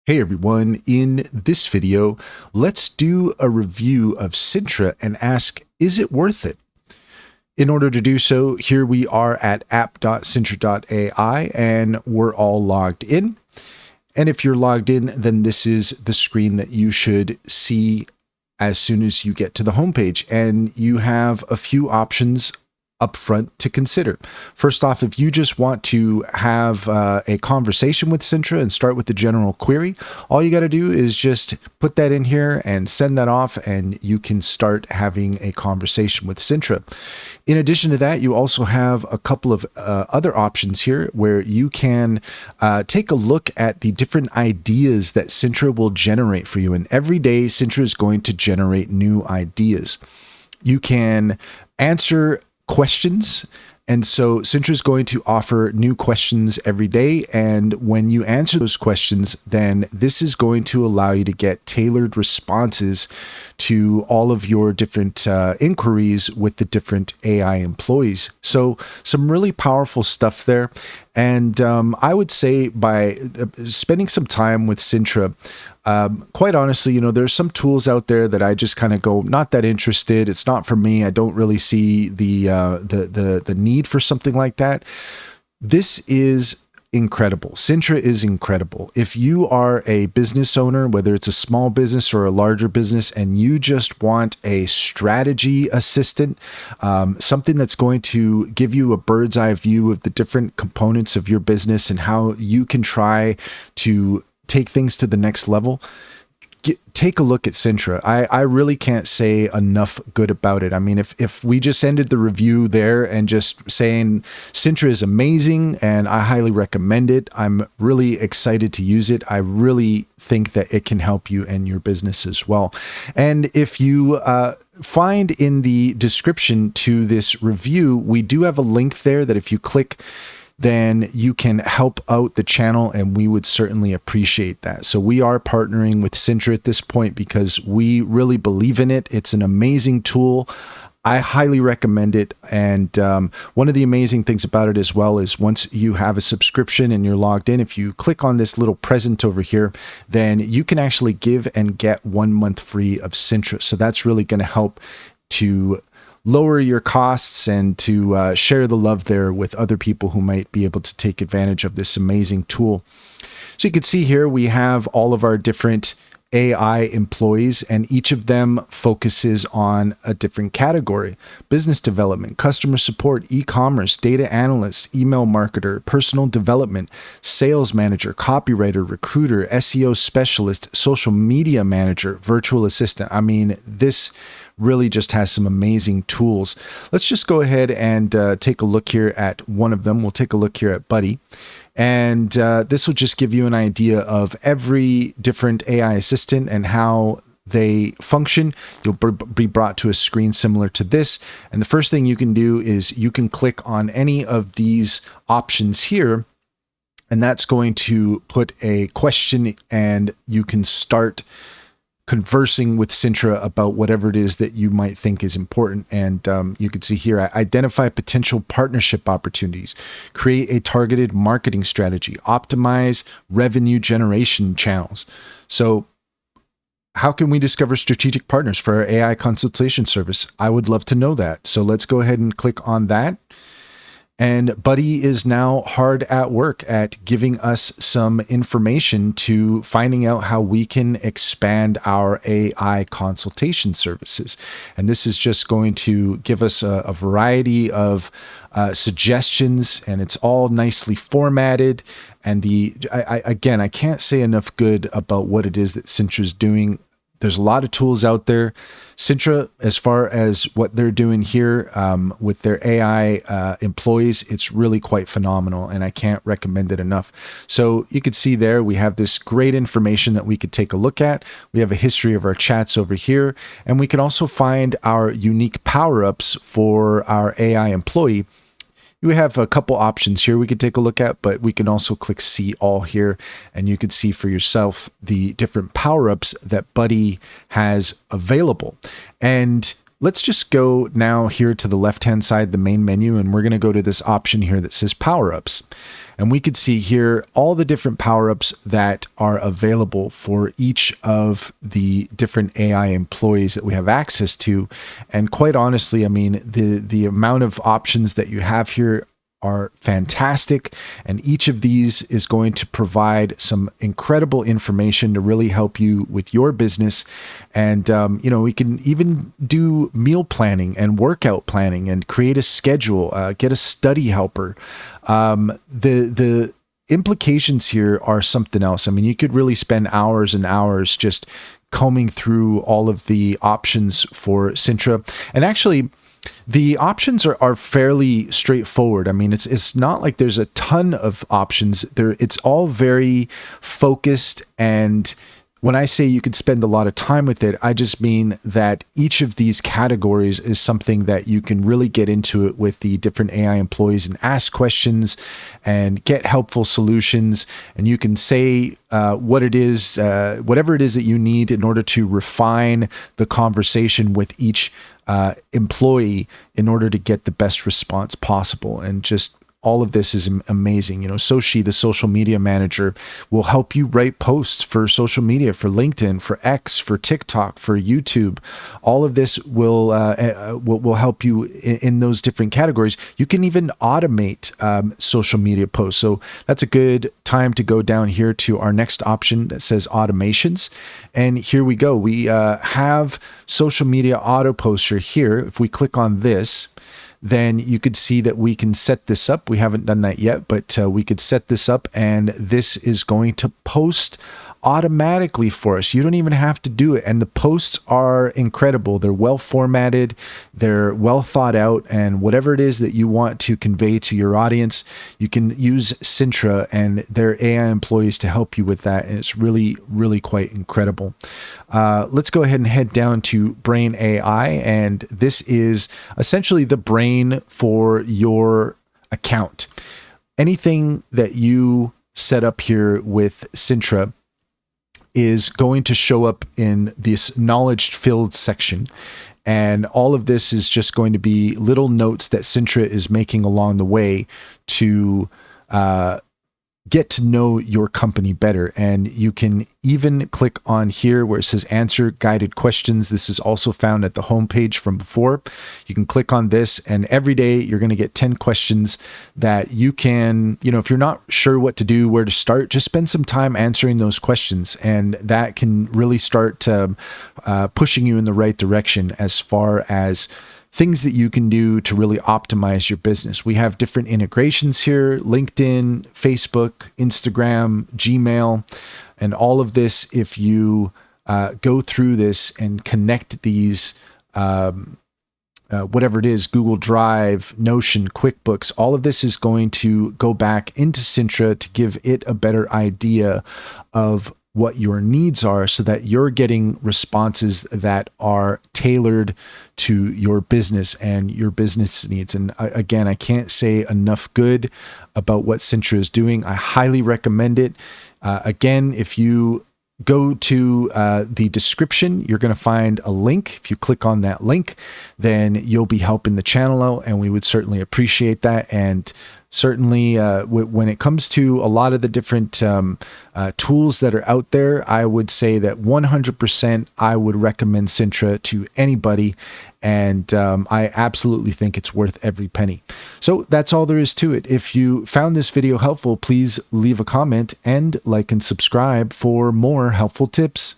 Hey everyone, in this video, let's do a review of Sintra and ask, is it worth it? In order to do so, here we are at app.sintra.ai and we're all logged in. And if you're logged in, then this is the screen that you should see as soon as you get to the homepage. And you have a few options up front to consider. First off, if you just want to have a conversation with Sintra and start with the general query, all you got to do is just put that in here and send that off, and you can start having a conversation with Sintra. In addition to that, you also have a couple of other options here where you can take a look at the different ideas that Sintra will generate for you. And every day, Sintra is going to generate new ideas. You can answer questions. And so Sintra is going to offer new questions every day. And when you answer those questions, then this is going to allow you to get tailored responses to all of your different inquiries with the different AI employees. So some really powerful stuff there. And I would say by spending some time with Sintra, quite honestly, there's some tools out there that I just kind of go, not that interested. It's not for me. I don't really see the need for something like that. This is incredible. Sintra is incredible. If you are a business owner, whether it's a small business or a larger business, and you just want a strategy assistant, something that's going to give you a bird's eye view of the different components of your business and how you can try to take things to the next level, take a look at Sintra. I really can't say enough good about it. I mean, if we just ended the review there and just saying Sintra is amazing and I highly recommend it, I'm really excited to use it. I really think that it can help you and your business as well. And if you find in the description to this review, we do have a link there that if you click, then you can help out the channel, and we would certainly appreciate that. So we are partnering with Sintra at this point because we really believe in it. It's an amazing tool. I highly recommend it. And one of the amazing things about it as well is once you have a subscription and you're logged in, if you click on this little present over here, then you can actually give and get 1 month free of Sintra. So that's really going to help to lower your costs and to share the love there with other people who might be able to take advantage of this amazing tool. So you can see here we have all of our different AI employees, and each of them focuses on a different category: business development, customer support, e-commerce, data analyst, email marketer, personal development, sales manager, copywriter, recruiter, SEO specialist, social media manager, virtual assistant. I mean, this really just has some amazing tools. Let's just go ahead and take a look here at one of them. We'll take a look here at Buddy. And this will just give you an idea of every different AI assistant and how they function. You'll be brought to a screen similar to this. And the first thing you can do is you can click on any of these options here, and that's going to put a question, and you can start conversing with Sintra about whatever it is that you might think is important. And you can see here, identify potential partnership opportunities, create a targeted marketing strategy, optimize revenue generation channels. So how can we discover strategic partners for our AI consultation service? I would love to know that. So let's go ahead and click on that. And Buddy is now hard at work at giving us some information to finding out how we can expand our AI consultation services. And this is just going to give us a variety of suggestions, and it's all nicely formatted. And again, I can't say enough good about what it is that Sintra is doing. There's a lot of tools out there. Sintra, as far as what they're doing here with their AI employees, it's really quite phenomenal, and I can't recommend it enough. So you could see there, we have this great information that we could take a look at. We have a history of our chats over here, and we can also find our unique power-ups for our AI employee. We have a couple options here we could take a look at, but we can also click see all here, and you can see for yourself the different power-ups that Buddy has available. And let's just go now here to the left-hand side, the main menu, and we're going to go to this option here that says power-ups. And we could see here all the different power-ups that are available for each of the different AI employees that we have access to. And quite honestly, I mean, the amount of options that you have here are fantastic, and each of these is going to provide some incredible information to really help you with your business. And you know, we can even do meal planning and workout planning and create a schedule, get a study helper. The implications here are something else. I mean, you could really spend hours and hours just combing through all of the options for Sintra. And actually, the options are fairly straightforward. I mean, it's not like there's a ton of options there. It's all very focused. And when I say you could spend a lot of time with it, I just mean that each of these categories is something that you can really get into it with the different AI employees and ask questions and get helpful solutions. And you can say what it is, whatever it is that you need in order to refine the conversation with each employee in order to get the best response possible. And just all of this is amazing. You know, Soshi, the social media manager, will help you write posts for social media, for LinkedIn, for X, for TikTok, for YouTube. All of this will help you in those different categories. You can even automate social media posts. So that's a good time to go down here to our next option that says automations. And here we go. We have social media auto poster here. If we click on this, then you could see that we can set this up. We haven't done that yet, but we could set this up, and this is going to post automatically for us. You don't even have to do it. And the posts are incredible. They're well formatted, they're well thought out, and whatever it is that you want to convey to your audience, you can use Sintra and their AI employees to help you with that. And it's really, really quite incredible. Let's go ahead and head down to Brain AI. And this is essentially the brain for your account. Anything that you set up here with Sintra is going to show up in this knowledge filled section. And all of this is just going to be little notes that Sintra is making along the way to get to know your company better. And you can even click on here where it says answer guided questions. This is also found at the homepage from before. You can click on this, and every day you're going to get 10 questions that you can, you know, if you're not sure what to do, where to start, just spend some time answering those questions. And that can really start pushing you in the right direction as far as things that you can do to really optimize your business. We have different integrations here: LinkedIn, Facebook, Instagram, Gmail, and all of this. If you go through this and connect these, whatever it is, Google Drive, Notion, QuickBooks, all of this is going to go back into Sintra to give it a better idea of what your needs are, so that you're getting responses that are tailored to your business and your business needs. And again, I can't say enough good about what Sintra is doing. I highly recommend it. Again, if you go to the description, you're going to find a link. If you click on that link, then you'll be helping the channel out, and we would certainly appreciate that. And certainly when it comes to a lot of the different tools that are out there, I would say that 100% I would recommend Sintra to anybody. And I absolutely think it's worth every penny. So that's all there is to it. If you found this video helpful, please leave a comment and like and subscribe for more helpful tips.